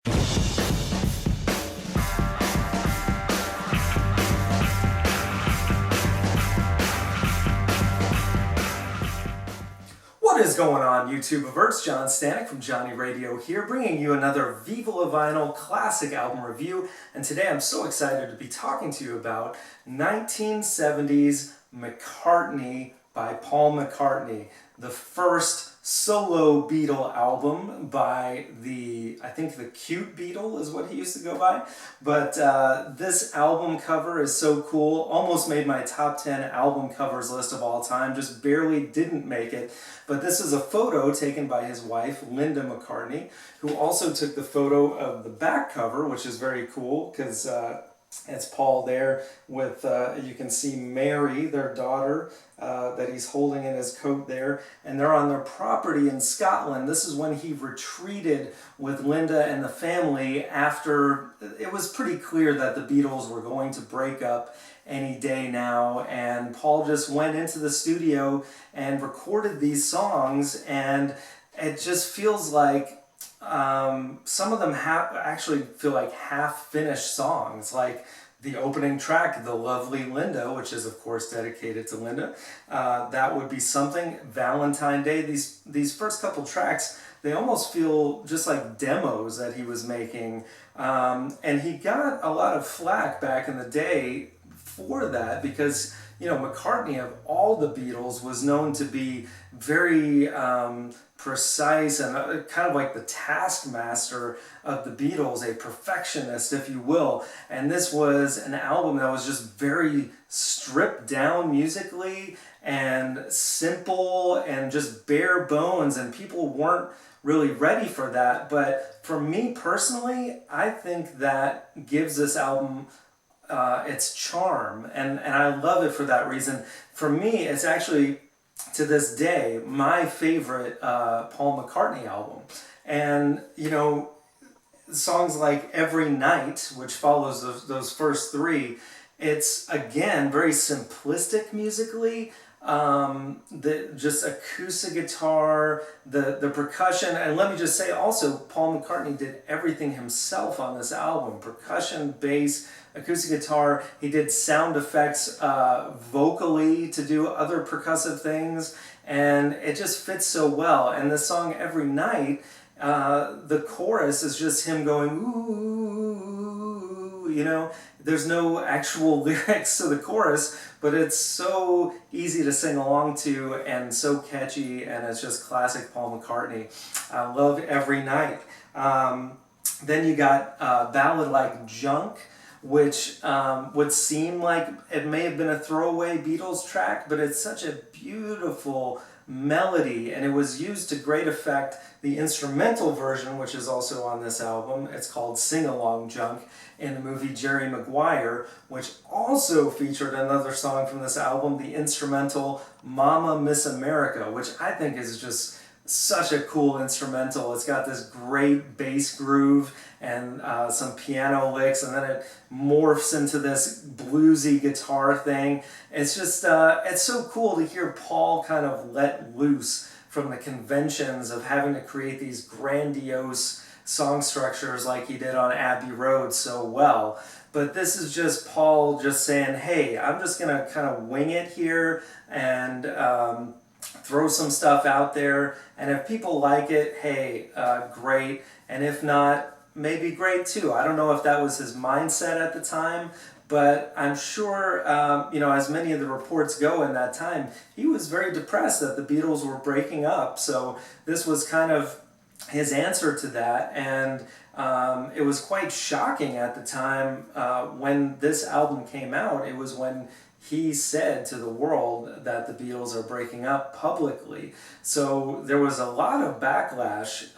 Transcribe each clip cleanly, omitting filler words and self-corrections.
What is going on, YouTubeverse? John Stanek from Johnny Radio here, bringing you another Viva La Vinyl classic album review. And today I'm so excited to be talking to you about 1970s McCartney by Paul McCartney, the first solo Beatle album by I think the Cute Beatle is what he used to go by. But this album cover is so cool, almost made my top 10 album covers list of all time, just barely didn't make it. But this is a photo taken by his wife, Linda McCartney, who also took the photo of the back cover, which is very cool because it's Paul there with, you can see Mary, their daughter, that he's holding in his coat there. And they're on their property in Scotland. This is when he retreated with Linda and the family after it was pretty clear that the Beatles were going to break up any day now. And Paul just went into the studio and recorded these songs. And it just feels like some of them actually feel like half-finished songs, like the opening track, The Lovely Linda, which is of course dedicated to Linda. That would be something. Valentine Day, these first couple tracks, they almost feel just like demos that he was making. And he got a lot of flack back in the day for that because, you know, McCartney, of all the Beatles, was known to be very precise and kind of like the taskmaster of the Beatles, a perfectionist, if you will. And this was an album that was just very stripped down musically and simple and just bare bones, and people weren't really ready for that. But for me personally, I think that gives this album its charm, and I love it for that reason. For me, it's actually, to this day, my favorite Paul McCartney album. And, you know, songs like Every Night, which follows those first three, it's, again, very simplistic musically. Just acoustic guitar, the percussion, and let me just say also, Paul McCartney did everything himself on this album: percussion, bass, acoustic guitar. He did sound effects vocally to do other percussive things, and it just fits so well. And the song Every Night, the chorus is just him going ooh, you know. There's no actual lyrics to the chorus, but it's so easy to sing along to and so catchy, and it's just classic Paul McCartney. I love Every Night. Then you got Ballad Like Junk, which would seem like it may have been a throwaway Beatles track, but it's such a beautiful melody, and it was used to great effect. The instrumental version, which is also on this album, it's called Sing Along Junk, in the movie Jerry Maguire, which also featured another song from this album, the instrumental Mama Miss America, which I think is just such a cool instrumental. It's got this great bass groove and some piano licks, and then it morphs into this bluesy guitar thing. It's just, it's so cool to hear Paul kind of let loose from the conventions of having to create these grandiose song structures like he did on Abbey Road so well. But this is just Paul just saying, hey, I'm just going to kind of wing it here and throw some stuff out there. And if people like it, hey, great. And if not, maybe great too. I don't know if that was his mindset at the time, but I'm sure, you know, as many of the reports go in that time, he was very depressed that the Beatles were breaking up. So this was kind of his answer to that, and it was quite shocking at the time when this album came out. It was when he said to the world that the Beatles are breaking up publicly. So there was a lot of backlash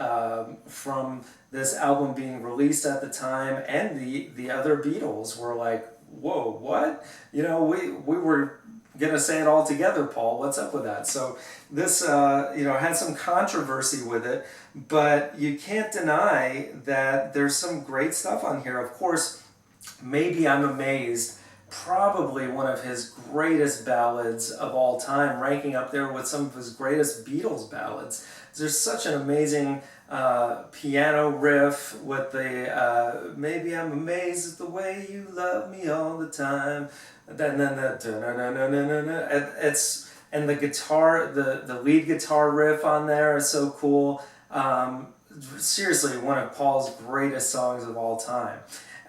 from this album being released at the time, and the other Beatles were like, whoa, what? You know, we were gonna say it all together, Paul. What's up with that? So this, you know, had some controversy with it, but you can't deny that there's some great stuff on here. Of course, maybe I'm amazed probably one of his greatest ballads of all time, ranking up there with some of his greatest Beatles ballads. There's such an amazing piano riff with the maybe I'm amazed at the way you love me all the time. And then the it's and the guitar, the lead guitar riff on there is so cool. Seriously, one of Paul's greatest songs of all time.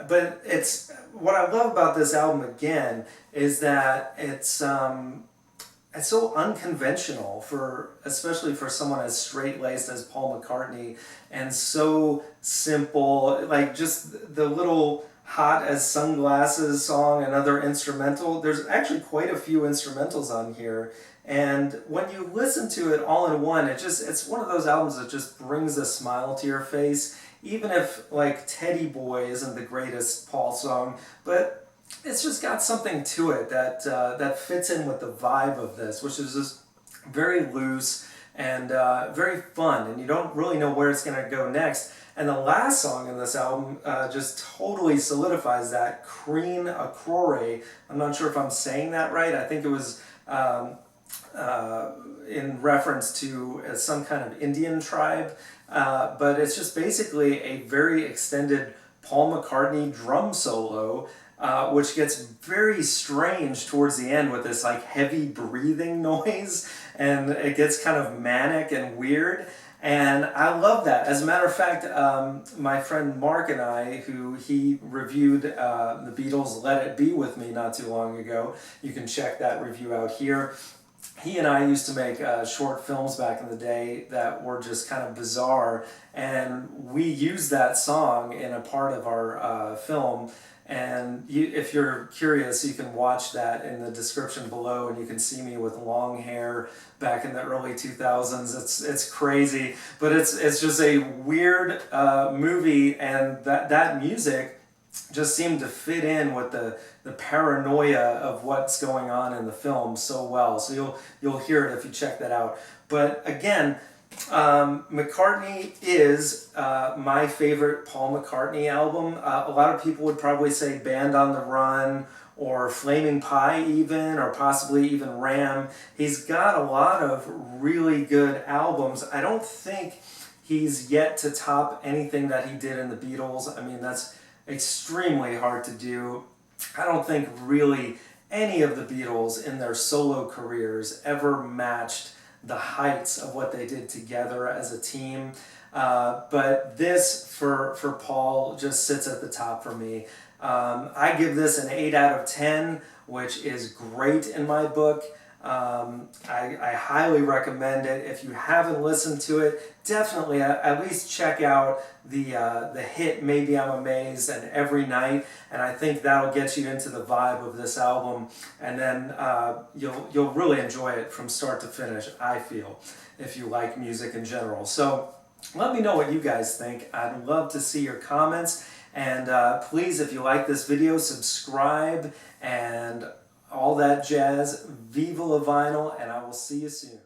But it's what I love about this album again is that it's so unconventional for, especially for someone as straight-laced as Paul McCartney, and so simple, like just the little Hot as Sunglasses song, another instrumental. There's actually quite a few instrumentals on here, and when you listen to it all in one, it's one of those albums that just brings a smile to your face, even if like Teddy Boy isn't the greatest Paul song, but it's just got something to it that that fits in with the vibe of this, which is just very loose and very fun, and you don't really know where it's going to go next. And the last song in this album just totally solidifies that, Kreene-Akrore. I'm not sure if I'm saying that right. I think it was in reference to some kind of Indian tribe, but it's just basically a very extended Paul McCartney drum solo, which gets very strange towards the end with this like heavy breathing noise, and it gets kind of manic and weird. And I love that. As a matter of fact, my friend Mark and I, who he reviewed the Beatles' Let It Be with me not too long ago, you can check that review out here. He and I used to make short films back in the day that were just kind of bizarre, and we used that song in a part of our film. And if you're curious, you can watch that in the description below, and you can see me with long hair back in the early 2000s. It's crazy, but it's just a weird movie, and that music just seemed to fit in with the paranoia of what's going on in the film so well. So you'll hear it if you check that out. But again, McCartney is my favorite Paul McCartney album. A lot of people would probably say Band on the Run or Flaming Pie even, or possibly even Ram. He's got a lot of really good albums. I don't think he's yet to top anything that he did in the Beatles. I mean, that's extremely hard to do. I don't think really any of the Beatles in their solo careers ever matched the heights of what they did together as a team. But this, for Paul, just sits at the top for me. I give this an 8 out of 10, which is great in my book. I highly recommend it. If you haven't listened to it, definitely at least check out the hit Maybe I'm Amazed and Every Night, and I think that'll get you into the vibe of this album, and then you'll really enjoy it from start to finish, I feel, if you like music in general. So let me know what you guys think. I'd love to see your comments, and please, if you like this video, subscribe and all that jazz. Viva la vinyl, and I will see you soon.